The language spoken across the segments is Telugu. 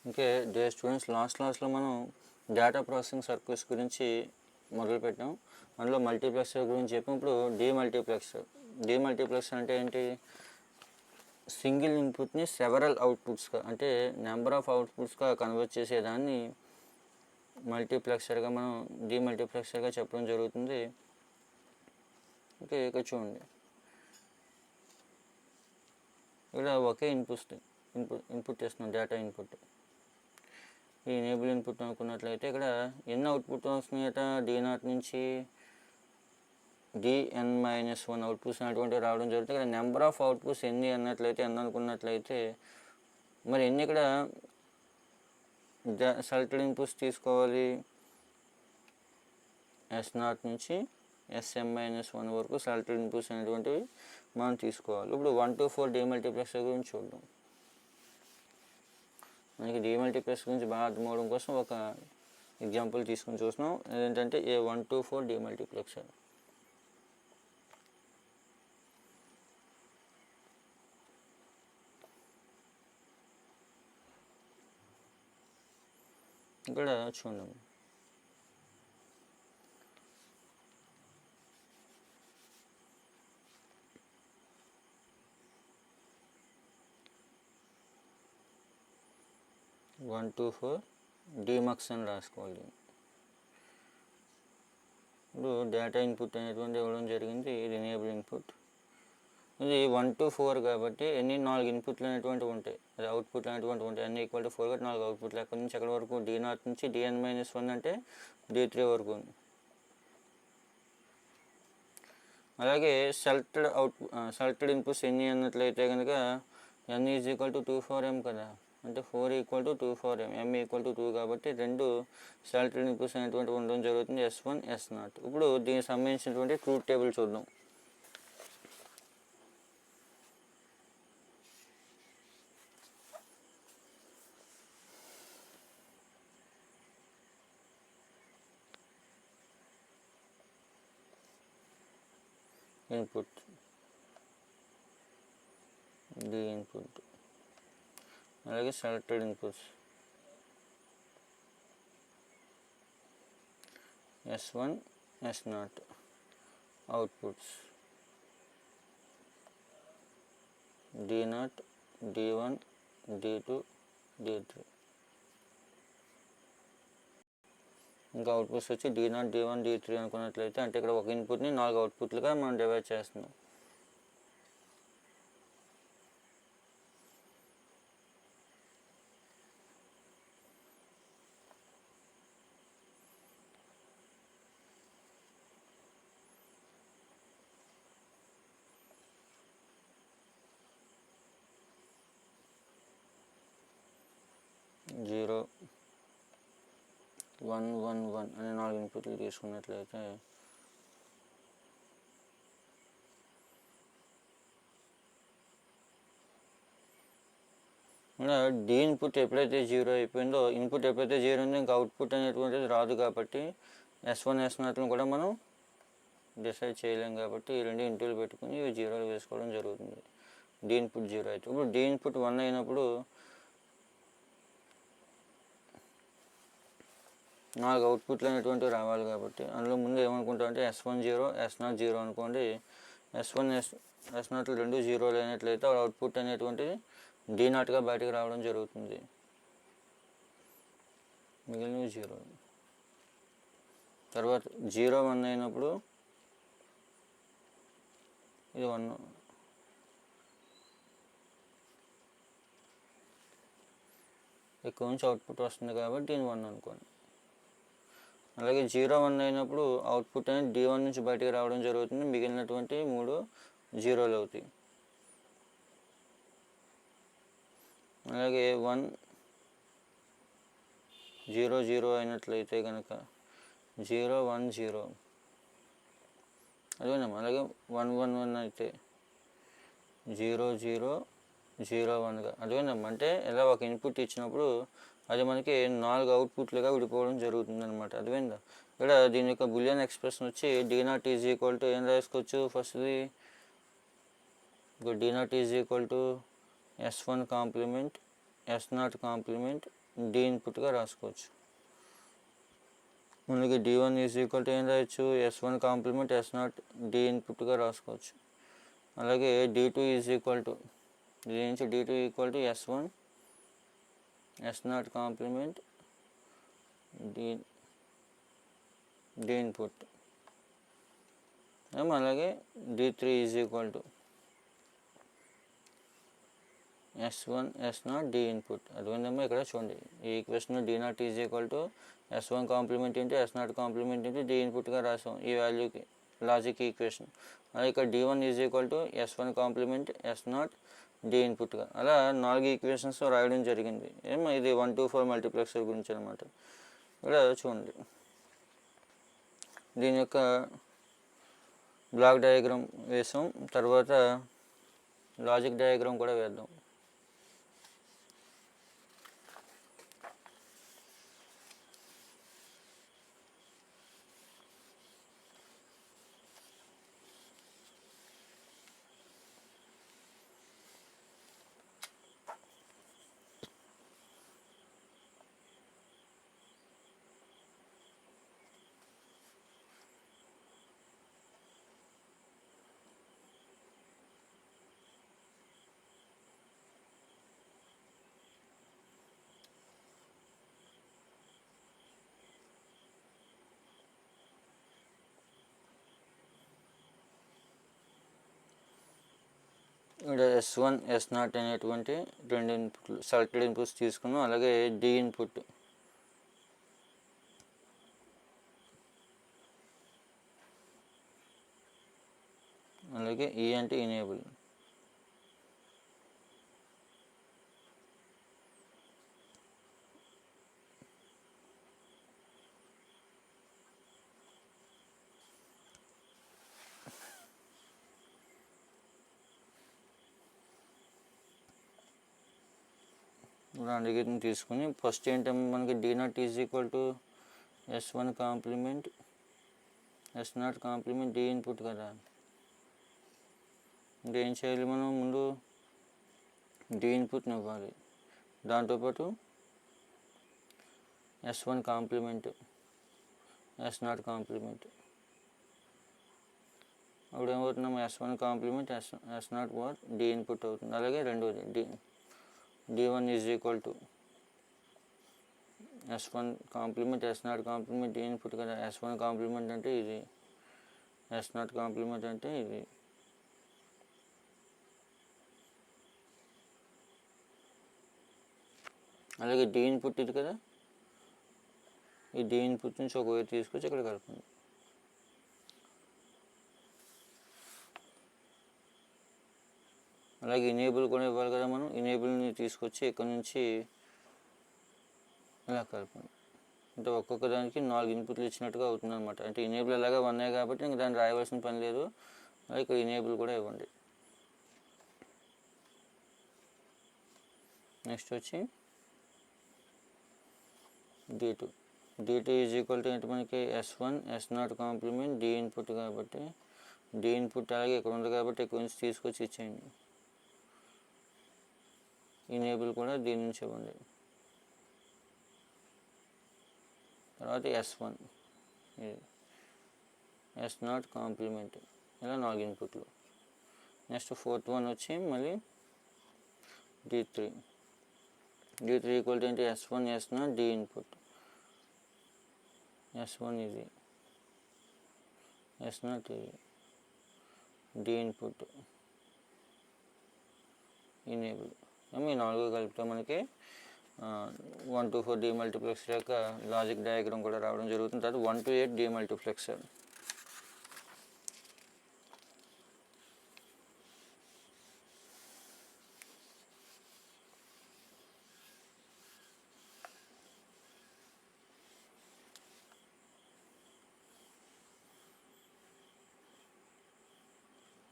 ఓకే డే స్టూడెంట్స్, లాస్ట్ క్లాస్లో మనం డేటా ప్రాసెసింగ్ సర్క్యూట్స్ గురించి మొదలుపెట్టాం. అందులో మల్టీప్లెక్సర్ గురించి చెప్పాం. ఇప్పుడు డీమల్టీప్లెక్సర్ అంటే ఏంటి? సింగిల్ ఇన్పుట్ని సెవరల్ అవుట్పుట్స్గా, అంటే నెంబర్ ఆఫ్ అవుట్పుట్స్గా కన్వర్ట్ చేసేదాన్ని మల్టీప్లెక్సర్గా మనం డీమల్టీప్లెక్సర్గా చెప్పడం జరుగుతుంది. ఓకే, ఇక్కడ చూడండి, ఇక్కడ ఒకే ఇన్పుట్ ఇస్తున్నాం, డేటా ఇన్పుట్. ఈ ఎనేబుల్ ఇన్పుట్ అనుకున్నట్లయితే ఇక్కడ ఎన్ని అవుట్పుట్ వస్తున్నాయట? D0 నుంచి Dn-1 అవుట్పుట్స్ అనేటువంటివి రావడం జరుగుతుంది. ఇక్కడ నెంబర్ ఆఫ్ అవుట్పుట్స్ ఎన్ని అన్నట్లయితే, ఎన్ని అనుకున్నట్లయితే మరి ఎన్ని ఇక్కడ సెలెక్టెడ్ ఇన్పుట్స్ తీసుకోవాలి? S0 నుంచి Sm-1 వరకు సెలెక్టెడ్ ఇన్పుట్స్ అనేటువంటివి మనం తీసుకోవాలి. ఇప్పుడు 1 to 4 డీమల్టీప్లెక్సర్ గురించి చూద్దాం. మనకి డీమల్టీప్లెక్సర్ గురించి బాగా అర్థమవడం కోసం ఒక ఎగ్జాంపుల్ తీసుకుని చూస్తున్నాం. ఏంటంటే A1 to 4 డీమల్టీప్లెక్సర్. ఇక్కడ చూడండి, వన్ టూ ఫోర్ డీమక్స్ అని రాసుకోవాలి. ఇప్పుడు డేటా ఇన్పుట్ అనేటువంటి ఇవ్వడం జరిగింది. ఇది ఎనేబుల్ ఇన్పుట్. ఇది 1 to 4 కాబట్టి ఎన్ని 4 ఇన్పుట్లు అనేటువంటివి ఉంటాయి, అది అవుట్పుట్లు అనేటువంటి ఉంటాయి. అన్ని ఈక్వల్ టు 4 కాబట్టి 4 అవుట్పుట్లు. ఎక్కడి నుంచి ఎక్కడి వరకు? D0 నుంచి Dn-1 అంటే D3 వరకు. అలాగే సెలెక్టెడ్ ఇన్పుట్స్ ఎన్ని అన్నట్లయితే కనుక n is equal to 2 4m కదా, అంటే 4 equal to 2 4m, m equal to 2 కాబట్టి రెండు సెలెక్టెడ్ ఇన్పుట్స్ అనేటువంటి ఉండడం జరుగుతుంది, S1 S0. ఇప్పుడు దీనికి సంబంధించినటువంటి ట్రూత్ టేబుల్ చూద్దాం. ఇన్పుట్ డి ఇన్పుట్, అలాగే selected inputs S1 S0, outputs D0 D1 D2 D3. ఇంకా అవుట్పుట్స్ వచ్చి D0 D1 D3 అనుకున్నట్లయితే, అంటే ఇక్కడ ఒక ఇన్పుట్ని 4 అవుట్పుట్లుగా మనం డివైడ్ చేస్తున్నాం. జీరో 1 1 1 అనే 4 ఇన్పుట్లు తీసుకున్నట్లయితే డి ఇన్పుట్ ఎప్పుడైతే 0 అయిపోయిందో, ఇన్పుట్ ఎప్పుడైతే 0 ఉందో ఇంకా అవుట్పుట్ అనేటువంటిది రాదు. కాబట్టి S1 S0 కూడా మనం డిసైడ్ చేయలేం. కాబట్టి ఈ రెండు ఇంటూలు పెట్టుకుని ఇవి 0 వేసుకోవడం జరుగుతుంది. డి ఇన్పుట్ 0 అయితే, ఇప్పుడు డి ఇన్పుట్ 1 అయినప్పుడు 4 అవుట్పుట్లు అనేటువంటివి రావాలి. కాబట్టి అందులో ముందు ఏమనుకుంటాం అంటే S1 0 S0 0 అనుకోండి. S1 S0 రెండు 0 అయినట్లయితే అవుట్పుట్ అనేటువంటిది D0గా బయటకు రావడం జరుగుతుంది, మిగిలినవి 0. తర్వాత 0 1 అయినప్పుడు ఇది 1, ఎక్కువ నుంచి అవుట్పుట్ వస్తుంది కాబట్టి దీని 1 అనుకోండి. అలాగే 0 1 అయినప్పుడు అవుట్పుట్ అనేది D1 నుంచి బయటకు రావడం జరుగుతుంది, మిగిలినటువంటి 3 0లు అవుతాయి. అలాగే 1 0 0 అయినట్లయితే కనుక 0 1 0 అదేనమ్మా. అలాగే 1 1 1 అయితే 0 0 0 1గా అదేనమ్మా. అంటే ఇలా ఒక ఇన్పుట్ ఇచ్చినప్పుడు అది మనకి 4 అవుట్పుట్లుగా విడిపోవడం జరుగుతుంది అనమాట. అర్థమైందా? ఇక్కడ దీని యొక్క బులియన్ ఎక్స్ప్రెషన్ వచ్చి D0 ఈజ్ ఈక్వల్ టు ఏం రాసుకోవచ్చు? ఫస్ట్ది D0 is equal to S1 complement S0 complement D ఇన్పుట్గా రాసుకోవచ్చు. మనకి D1 ఈజ్ ఈక్వల్ టు ఏం రాయొచ్చు, S1 కాంప్లిమెంట్ S0 డి ఇన్పుట్గా రాసుకోవచ్చు. అలాగే D2 ఈజ్ ఈక్వల్ టు దీని నుంచి D2 equal to S1 S0 complement D input. అలాగే D3 is equal to S1 S0 D input. అదేవిధంగా ఇక్కడ చూడండి ఈ equation D0 is equal to S1 complement into S0 complement into D ఇన్పుట్గా రాసాం ఈ వాల్యూకి లాజిక్ ఈక్వేషన్. అలాగే ఇక్కడ D1 is equal to S1 complement S0 D ఇన్పుట్గా. అలా 4 ఈక్వేషన్స్ రాయడం జరిగింది. ఇది 1 to 4 మల్టీప్లెక్సర్ గురించి అనమాట. ఇక్కడ చూడండి దీని యొక్క బ్లాక్ డయాగ్రామ్ వేసాం, తర్వాత లాజిక్ డయాగ్రామ్ కూడా వేద్దాం. ఇక్కడ S1 S0 అనేటువంటి రెండు ఇన్పుట్లు సెలెక్టెడ్ ఇన్పుట్స్ తీసుకున్నాం. అలాగే డి ఇన్పుట్ అలాగే ఈ అంటే ఇనేబుల్. అందుకే తీసుకుని ఫస్ట్ ఏంటంటే మనకి D0 is equal to S1 complement S0 complement D input కదా. అంటే ఏం చేయాలి, మనం ముందు డి ఇన్పుట్ని ఇవ్వాలి, దాంతోపాటు S1 కాంప్లిమెంట్ S0 కాంప్లిమెంట్. అప్పుడు ఏమవుతున్నాము, S1 complement S0 what D input అవుతుంది. అలాగే రెండోది D1 is equal to S1 complement S0 complement D input కదా. S1 కాంప్లిమెంట్ అంటే ఇది, S0 కాంప్లిమెంట్ అంటే ఇది. అలాగే డి ఇన్పుట్ ఇది కదా, ఈ డి ఇన్పుట్ నుంచి ఒక వైపు తీసుకొచ్చి ఇక్కడ కలపండి. అలాగే ఇనేబుల్ కూడా ఇవ్వాలి కదా, మనం ఇనేబుల్ని తీసుకొచ్చి ఇక్కడ నుంచి ఇలా కలపండి. అంటే ఒక్కొక్క దానికి 4 ఇన్పుట్లు ఇచ్చినట్టుగా అవుతుంది అనమాట. అంటే ఇనేబుల్ అలాగా 1 కాబట్టి ఇంక దాన్ని రాయవలసిన పని లేదు. అలాగే ఇక్కడ ఇనేబుల్ కూడా ఇవ్వండి. నెక్స్ట్ వచ్చి D2 ఈజ్ ఈక్వల్ టు ఏంటి మనకి S1 S0 complement D input కాబట్టి డి ఇన్పుట్ అలాగే ఇక్కడ ఉంది కాబట్టి ఇక్కడ నుంచి తీసుకొచ్చి ఇచ్చేయండి. ఇనేబుల్ కూడా దీని నుంచి ఇవ్వండి. తర్వాత S1 S0 కాంప్లిమెంట్, ఇలా 4 ఇన్పుట్లు. నెక్స్ట్ ఫోర్త్ వన్ వచ్చి మళ్ళీ D3 ఈక్వల్ టు ఏంటి S1 S0 D input. S1 ఇది S0 ఇది డి ఇన్పుట్ ఇనేబుల్. ఈ 4 కలిపితే మనకి 1 to 4 డీమల్టీప్లెక్సర్ యొక్క లాజిక్ డయాగ్రామ్ కూడా రావడం జరుగుతుంది. తర్వాత 1 to 8 demultiplexer.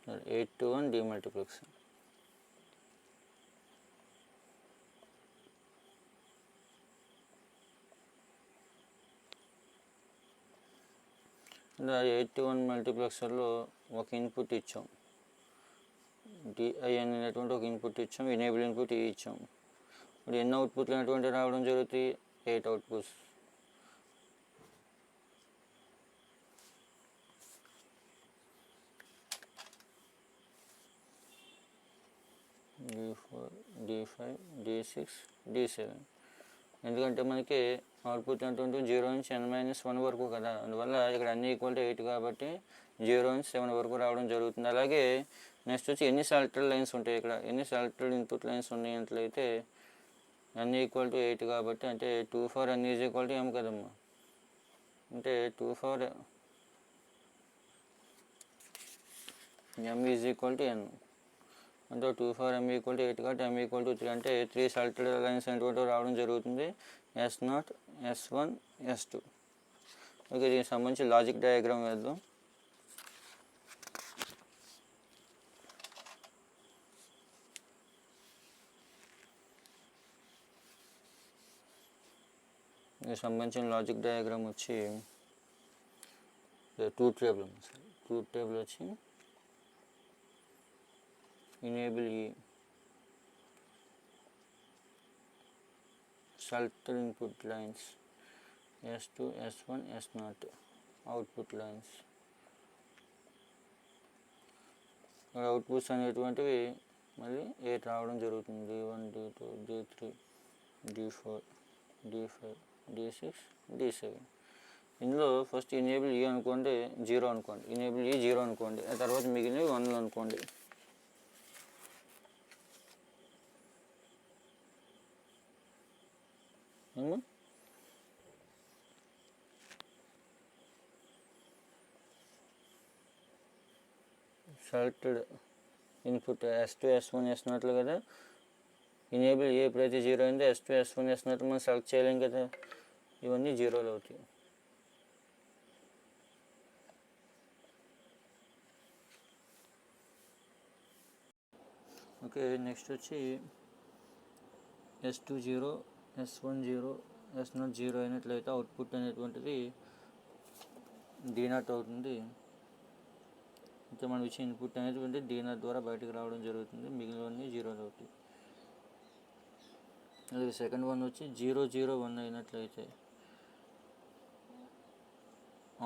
sorry 8 to 1 demultiplexer. ఇలా 8 to 1 మల్టీప్లెక్సర్లో ఒక ఇన్పుట్ ఇచ్చాం, డిఐ అనేటువంటి ఒక ఇన్పుట్ ఇచ్చాం, ఎనేబుల్ ఇన్పుట్ ఇచ్చాం. ఇప్పుడు ఎన్ని అవుట్పుట్లు అటువంటి రావడం జరుగుతాయి? 8 outputs. D4, D5, D6, D7. ఎందుకంటే మనకి అవుట్పుట్ అటువంటి 0 నుంచి n-1 వరకు కదా, అందువల్ల ఇక్కడ అన్ని ఈక్వల్ టు 8 కాబట్టి 0 నుంచి 7 వరకు రావడం జరుగుతుంది. అలాగే నెక్స్ట్ వచ్చి ఎన్ని సెలెక్టెడ్ లైన్స్ ఉంటాయి, ఇక్కడ ఎన్ని సెలెక్టెడ్ ఇన్పుట్ లైన్స్ ఉన్నట్లయితే n ఈక్వల్ టు 8 కాబట్టి, అంటే 2 for n is equal to m కదమ్మా. అంటే 2 for m is equal to n. అంటే 2 for m ఈక్వల్ టు 8 కాబట్టి m ఈక్వల్ టు 3, అంటే 3 సెలెక్టెడ్ లైన్స్ అనేటువంటి రావడం జరుగుతుంది. S0, S1, S2. ఓకే, దీనికి సంబంధించి లాజిక్ డయాగ్రామ్ వేద్దాం. దీనికి సంబంధించిన లాజిక్ డయాగ్రామ్ వచ్చి ట్రూత్ టేబుల్ వచ్చి enable E, selected input lines S2, S1, S0, output lines. Outputs అనేటువంటివి మళ్ళీ 8 రావడం జరుగుతుంది. D1, D2, D3, D4, D5, D6, D7. ఇందులో ఫస్ట్ ఎనేబుల్ E అనుకోండి 0 అనుకోండి, ఎనేబుల్ E 0 అనుకోండి, ఆ తర్వాత మిగిలినవి 1 అనుకోండి. Selected input S2, S1, S0 కదా, ఎనేబుల్ ఏ ఎప్పుడైతే 0 అయిందో S2, S1, S0 మనం సెలెక్ట్ చేయలేం కదా, ఇవన్నీ 0లు అవుతాయి. ఓకే, నెక్స్ట్ వచ్చి S2 0, S1 0, S0 0 అయినట్లయితే అవుట్పుట్ అనేటువంటిది D0 అవుతుంది. అయితే మనం ఇచ్చే ఇన్పుట్ అనేటువంటి D0 ద్వారా బయటకు రావడం జరుగుతుంది, మిగిలినవన్నీ 0లు అవుతాయి. అలాగే సెకండ్ వన్ వచ్చి 0 0 1 అయినట్లయితే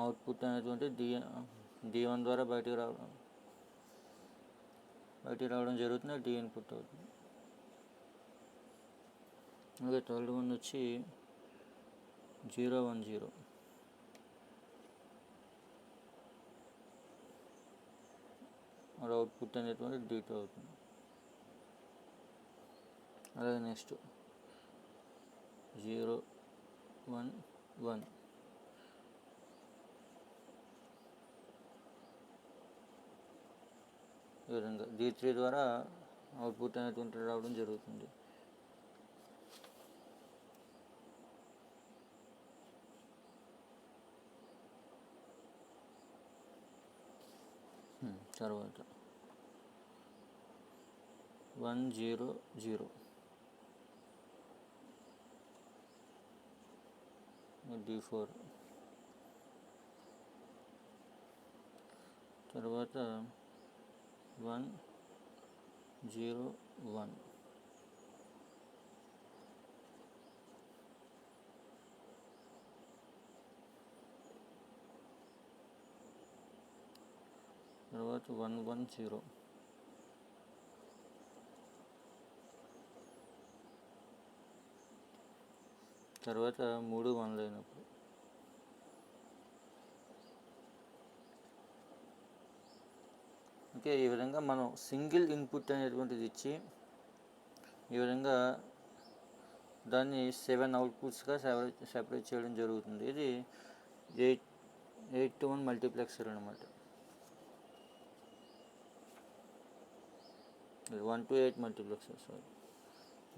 అవుట్పుట్ అనేటువంటి D1 ద్వారా బయటకు రావడం జరుగుతుంది, D ఇన్పుట్ అవుతుంది. అలాగే థర్డ్ వన్ వచ్చి 0 1 0, అవుట్పుట్ అనేటువంటి D2 అవుతుంది. అలాగే నెక్స్ట్ 0 1 1, ఈ విధంగా D3 ద్వారా అవుట్పుట్ అనేటువంటి రావడం జరుగుతుంది. తర్వాత 1 0 0, D4. తర్వాత 1 0 1, తర్వాత 1 1 0, తర్వాత 3 1 అయినప్పుడు. ఓకే, ఈ విధంగా మనం సింగిల్ ఇన్పుట్ అనేటువంటిది ఇచ్చి ఈ విధంగా దాన్ని 7 అవుట్పుట్స్గా సెపరేట్ చేయడం జరుగుతుంది. ఇది 8 to 1 మల్టీప్లెక్సర్ అనమాట. 1 to 8 multiplexer,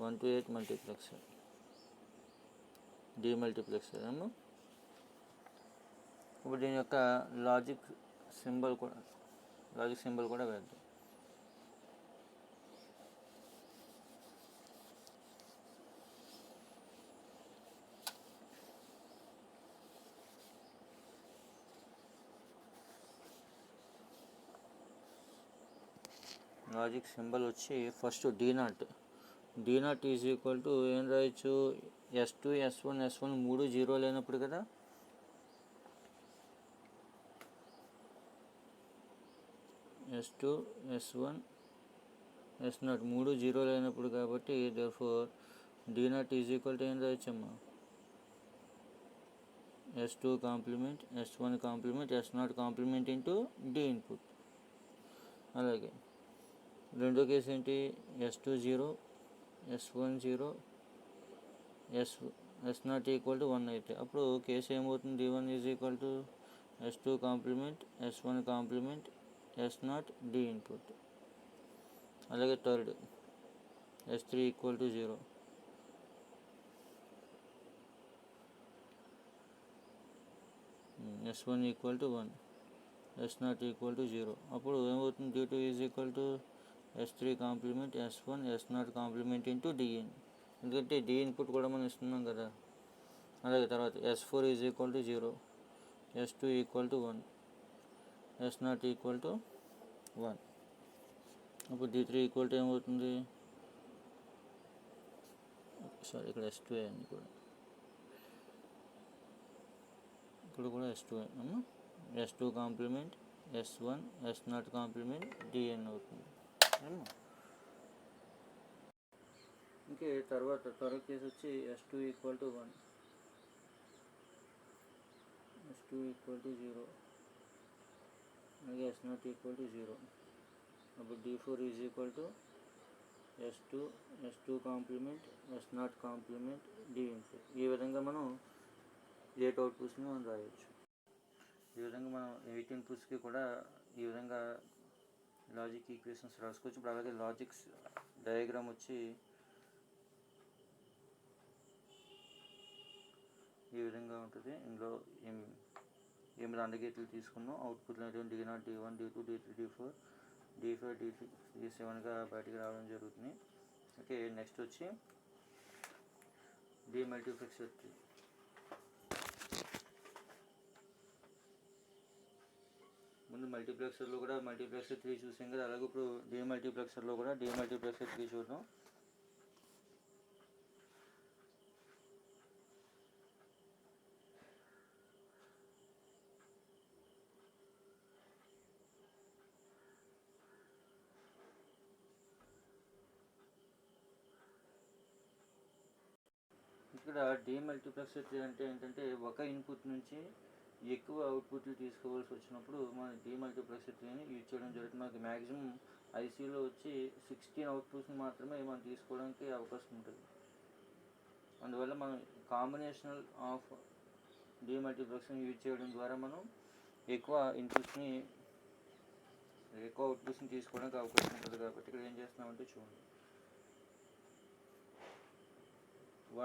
1 to 8 multiplexer, demultiplexer ఏమో. ఇప్పుడు దీని యొక్క లాజిక్ సింబల్ కూడా వేద్దాం. లాజిక్ సింబల్ వచ్చి first D0 D0 is equal to ఏం రాయొచ్చు, S2 S1 మూడు జీరో లేనప్పుడు కదా, S2 S1 S0 మూడు జీరో లేనప్పుడు కాబట్టి therefore D0 is equal to ఏం రాయొచ్చమ్మా, S2 complement S1 complement S0 complement into D input. అలాగే రెండో కేసు ఏంటి, S2 0 S1 0 S0 equal to 1 అయితే అప్పుడు కేసు ఏమవుతుంది, D1 is equal to S2 complement S1 complement S0 D input. అలాగే third S3 equal to 0 S1 equal to 1 S0 equal to 0. అప్పుడు ఏమవుతుంది, D2 is equal to S3 complement S1 S0 complement into DN, ఎందుకంటే D ఇన్పుట్ కూడా మనం ఇస్తున్నాం కదా. అలాగే తర్వాత S4 is equal to 0 S2 equal to 1 S0 equal to 1. అప్పుడు D3 ఈక్వల్ టు ఏమవుతుంది, సారీ ఇక్కడ S2 అయింది కూడా, ఇక్కడ కూడా S2 S2 complement S1 S0 complement DN అవుతుంది. ఇంకే తర్వాత త్వరగా కేసు వచ్చి S2 equal to 1 S2 equal to 0 అలాగే S0 ఈక్వల్ టు 0. అప్పుడు D4 is equal to S2 complement S0 complement D input. ఈ విధంగా మనం 8 అవుట్పుట్స్ని మనం రాయవచ్చు. ఈ విధంగా మనం 8 ఇన్పుట్స్కి కూడా ఈ విధంగా లాజిక్ ఈక్వేషన్స్ రాసుకోవచ్చు. ఇప్పుడు అలాగే లాజిక్స్ డయాగ్రామ్ వచ్చి ఈ విధంగా ఉంటుంది. ఇందులో 8 AND గేట్లు తీసుకున్నాం. అవుట్పుట్లు అనేటువంటి D0 D1 D2 D3 D4 D5 D6 D7గా బయటికి రావడం జరుగుతుంది. ఓకే, నెక్స్ట్ వచ్చి డీమల్టీప్లెక్సర్ ట్రీ. ముందు మల్టీప్లెక్సర్లో కూడా మల్టీప్లెక్సర్ 3 చూసాం కదా, అలాగే ఇప్పుడు డీమల్టీప్లెక్సర్లో కూడా డీమల్టీప్లెక్సర్ 3 చూద్దాం. ఇక్కడ డీమల్టీప్లెక్సర్ ట్రీ అంటే ఏంటంటే, ఒక ఇన్పుట్ నుంచి ఎక్కువ అవుట్పుట్లు తీసుకోవాల్సి వచ్చినప్పుడు మన డీమల్టీప్లెక్సర్ ట్రీని యూజ్ చేయడం జరుగుతుంది. మనకి మ్యాక్సిమం ఐసీలో వచ్చి 16 అవుట్పుట్స్ని మాత్రమే మనం తీసుకోవడానికి అవకాశం ఉంటుంది. అందువల్ల మనం కాంబినేషనల్ ఆఫ్ డీమల్టీప్లెక్సర్ని యూజ్ చేయడం ద్వారా మనం ఎక్కువ అవుట్పుట్స్ని తీసుకోవడానికి అవకాశం ఉంటుంది. కాబట్టి ఇక్కడ ఏం చేస్తున్నామంటే చూడండి,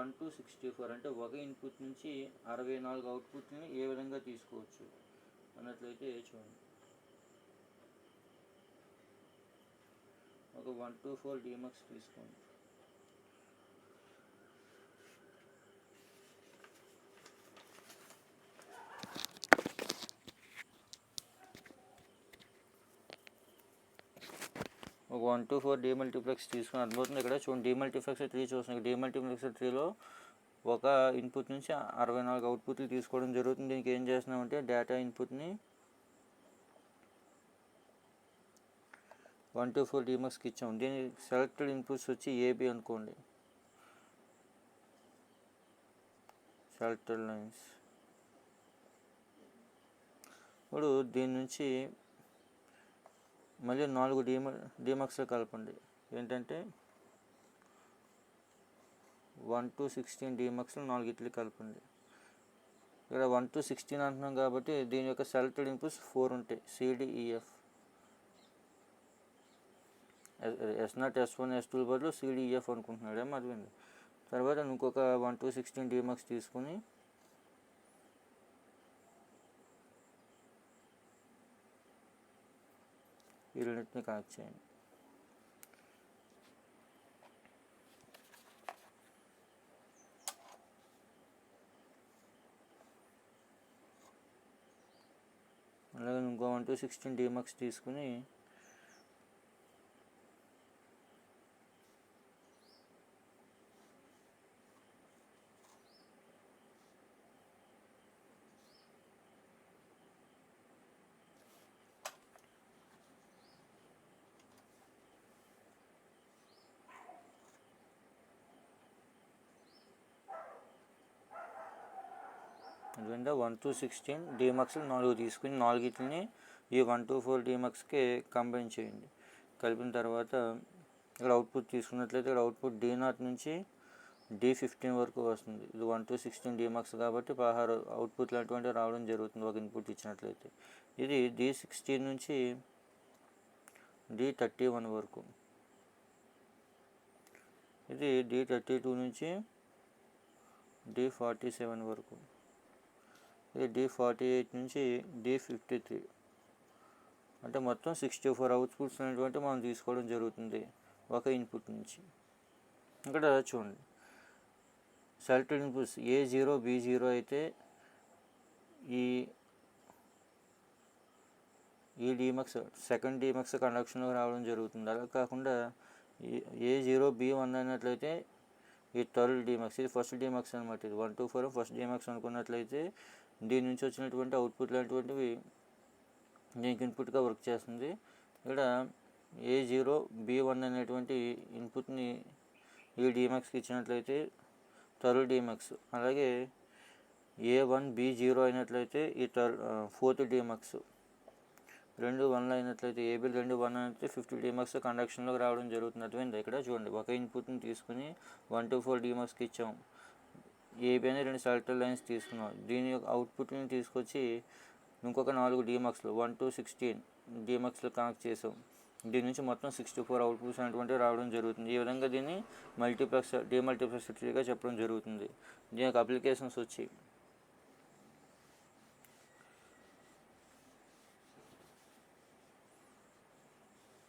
1 to 64 అంటే ఒక ఇన్పుట్ నుంచి 64 అవుట్పుట్ని ఏ విధంగా తీసుకోవచ్చు అన్నట్లయితే చూడండి, ఒక 1 to 4 డీమక్స్ తీసుకోండి. ఒక 1 to 4 డీమల్టీప్లెక్స్ తీసుకుని అర్థమవుతుంది. ఇక్కడ చూడండి, డీమల్టీప్లెక్సర్ ట్రీ చూస్తున్నాం. డీమల్టీప్లెక్సర్ ట్రీలో ఒక ఇన్పుట్ నుంచి 64 అవుట్పుట్లు తీసుకోవడం జరుగుతుంది. దీనికి ఏం చేస్తున్నామంటే డేటా ఇన్పుట్ని 1 to 4 డీమక్స్కి ఇచ్చాము. దీని సెలెక్టెడ్ ఇన్పుట్స్ వచ్చి ఏబి అనుకోండి, సెలెక్టెడ్ లైన్స్. ఇప్పుడు దీని నుంచి మళ్ళీ 4 డీమక్స్లో కలపండి. ఏంటంటే 1 to 16 డీమక్స్లో 4 ఇట్లు కలపండి. ఇక్కడ 1 to 16 అంటున్నాం కాబట్టి దీని యొక్క సెలెక్టెడ్ ఇన్పుట్స్ 4 ఉంటాయి, CDEF. S0 S1 S2 బదులు CDEF అనుకుంటున్నాడే అదింది. తర్వాత ఇంకొక 1 to 16 డీమక్స్ తీసుకుని ఈ రెండింటిని కనెక్ట్ చేయండి. అలాగే ఇంకో 1 to 16 డీమక్స్ తీసుకుని అదేవిధంగా 1 to 16 డీమక్స్లు 4 తీసుకుని 4ని ఈ 1 to 4 డీమక్స్కి కంబైన్ చేయండి. కలిపిన తర్వాత ఇక్కడ అవుట్పుట్ తీసుకున్నట్లయితే ఇక్కడ అవుట్పుట్ D0 నుంచి D15 వరకు వస్తుంది. ఇది 1 to 16 డీమక్స్ కాబట్టి 16 అవుట్పుట్లు అటువంటివి రావడం జరుగుతుంది ఒక ఇన్పుట్ ఇచ్చినట్లయితే. ఇది D16 నుంచి D31 వరకు, ఇది D32 నుంచి D47 వరకు, ఇది D48 నుంచి D53. అంటే మొత్తం 64 అవుట్పుట్స్ అనేటువంటి మనం తీసుకోవడం జరుగుతుంది ఒక ఇన్పుట్ నుంచి. ఇక్కడ చూడండి, సెలెక్టెడ్ ఇన్పుట్స్ A0 B0 అయితే ఈ డీమక్స్ సెకండ్ డీమక్స్ కండక్షన్లోకి రావడం జరుగుతుంది. అలా కాకుండా A0 B1 అయినట్లయితే ఈ థర్డ్ డీమక్స్, ఇది ఫస్ట్ డీమక్స్ అనమాట. ఇది 1 to 4 ఫస్ట్ డీమక్స్ అనుకున్నట్లయితే దీని నుంచి వచ్చినటువంటి అవుట్పుట్లు అనేటువంటివి దీనికి ఇన్పుట్గా వర్క్ చేస్తుంది. ఇక్కడ A0 B1 అనేటువంటి ఇన్పుట్ని ఈ డీమక్స్కి ఇచ్చినట్లయితే థర్డ్ డీమక్స్, అలాగే A1 B0 అయినట్లయితే ఈ ఫోర్త్ డీమక్స్, రెండు 1 అయినట్లయితే AB 2 1 అయితే 50 డీమక్స్ కండక్షన్లోకి రావడం జరుగుతుంది. అర్థమైంది? ఇక్కడ చూడండి, ఒక ఇన్పుట్ని తీసుకుని 1 to 4 డీమక్స్కి ఇచ్చాం. AB అనే 2 సెలెక్టర్ లైన్స్ తీసుకున్నాం. దీని యొక్క అవుట్పుట్ని తీసుకొచ్చి ఇంకొక 4 డీమక్స్లు 1 to 16 డీమక్స్లు కనెక్ట్ చేసాం. దీని నుంచి మొత్తం 64 అవుట్పుట్స్ అనేటువంటివి రావడం జరుగుతుంది. ఈ విధంగా దీన్ని మల్టీప్లెక్సర్ డీమల్టీప్లెక్సర్ ట్రీగా చెప్పడం జరుగుతుంది. దీని యొక్క అప్లికేషన్స్ వచ్చి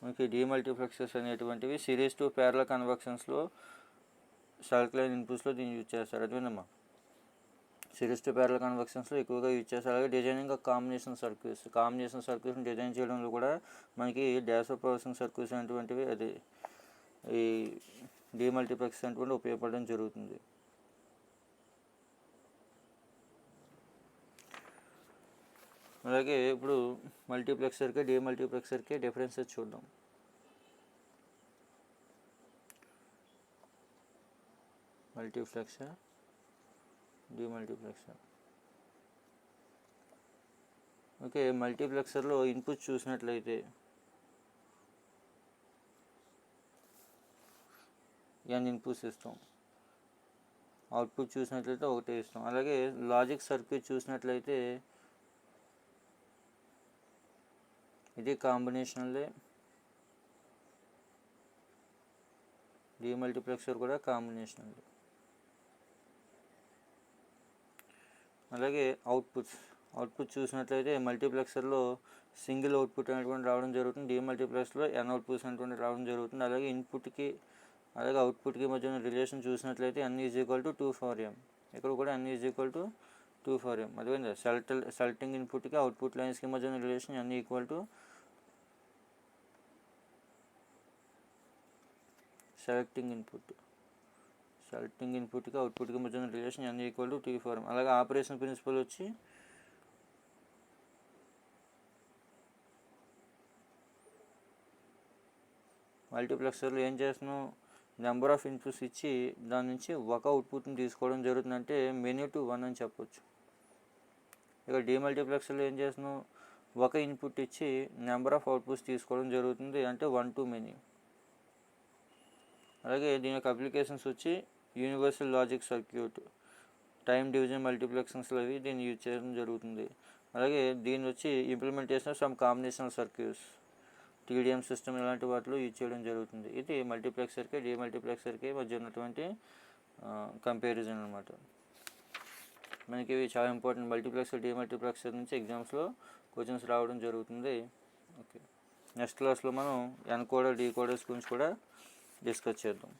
మనకి డీమల్టీప్లెక్సర్స్ అనేటువంటివి సిరీస్ టు ప్యారలల్ కన్వర్షన్స్లో సెలెక్ట్ లైన్ ఇన్పుట్స్లో దీన్ని యూజ్ చేస్తారు. అదేవిధమ్మా సిరీస్ టు ప్యారలల్ కన్వర్షన్స్లో ఎక్కువగా యూజ్ చేస్తారు. అలాగే డిజైనింగ్ ఆఫ్ కాంబినేషన్ సర్క్యూట్స్ని డిజైన్ చేయడంలో కూడా మనకి డాష్ ప్రాసెసింగ్ సర్క్యూట్స్ అనేటువంటివి అది ఈ డీమల్టీప్లెక్సర్ అనేటువంటి ఉపయోగపడడం జరుగుతుంది. అలాగే ఇప్పుడు మల్టీప్లెక్సర్కి డీమల్టీప్లెక్సర్కి డిఫరెన్సెస్ చూద్దాం. Multiplexer, demultiplexer. ఓకే, మల్టీప్లెక్సర్లో ఇన్పుట్ చూసినట్లయితే n ఇన్పుట్స్ ఇస్తాం, అవుట్పుట్ చూసినట్లయితే ఒకటే ఇస్తాం. అలాగే లాజిక్ సర్క్యూట్ చూసినట్లయితే ఇది కాంబినేషనల్లే, డీమల్టీప్లెక్సర్ కూడా కాంబినేషనల్. అలాగే అవుట్పుట్ చూసినట్లయితే మల్టీప్లెక్సర్లో సింగిల్ అవుట్పుట్ అనేటువంటి రావడం జరుగుతుంది, డీమల్టీప్లెక్సర్లో n అవుట్పుట్స్ అనేటువంటి రావడం జరుగుతుంది. అలాగే ఇన్పుట్కి అలాగే అవుట్పుట్కి మధ్య రిలేషన్ చూసినట్లయితే n = 2/m. ఇక్కడ కూడా n = 2/m. అదేవిధంగా సెలెక్టింగ్ ఇన్పుట్కి అవుట్పుట్ లైన్స్కి మధ్య రిలేషన్ n = సెలెక్టింగ్ ఇన్పుట్కి అవుట్పుట్కి మధ్య రిలేషన్ n = 2/m. అలాగే ఆపరేషన్ ప్రిన్సిపల్ వచ్చి మల్టీప్లెక్సర్లో ఏం చేస్తున్నాం, నెంబర్ ఆఫ్ ఇన్పుట్స్ ఇచ్చి దాని నుంచి ఒక అవుట్పుట్ని తీసుకోవడం జరుగుతుంది, అంటే మెనీ టు 1 అని చెప్పొచ్చు. ఇక డీమల్టీప్లెక్సర్లో ఏం చేస్తున్నాం, ఒక ఇన్పుట్ ఇచ్చి నెంబర్ ఆఫ్ అవుట్పుట్స్ తీసుకోవడం జరుగుతుంది, అంటే 1 to many. అలాగే దీని యొక్క అప్లికేషన్స్ వచ్చి universal logic circuit, time division మల్టీప్లెక్సర్స్లో అవి దీన్ని యూజ్ చేయడం జరుగుతుంది. అలాగే దీని వచ్చి implementation of some combinational circuits, TDM system ఇలాంటి వాటిలో యూజ్ చేయడం జరుగుతుంది. ఇది మల్టీప్లెక్సర్కి డీమల్టీప్లెక్సర్కి మధ్య ఉన్నటువంటి కంపారిజన్ అనమాట. మనకి ఇవి చాలా ఇంపార్టెంట్. మల్టీప్లెక్సర్ డీమల్టీప్లెక్సర్ నుంచి ఎగ్జామ్స్లో క్వశ్చన్స్ రావడం జరుగుతుంది. ఓకే, నెక్స్ట్ క్లాస్లో మనం ఎన్కోడర్ డీకోడర్స్ గురించి కూడా డిస్కస్ చేద్దాం.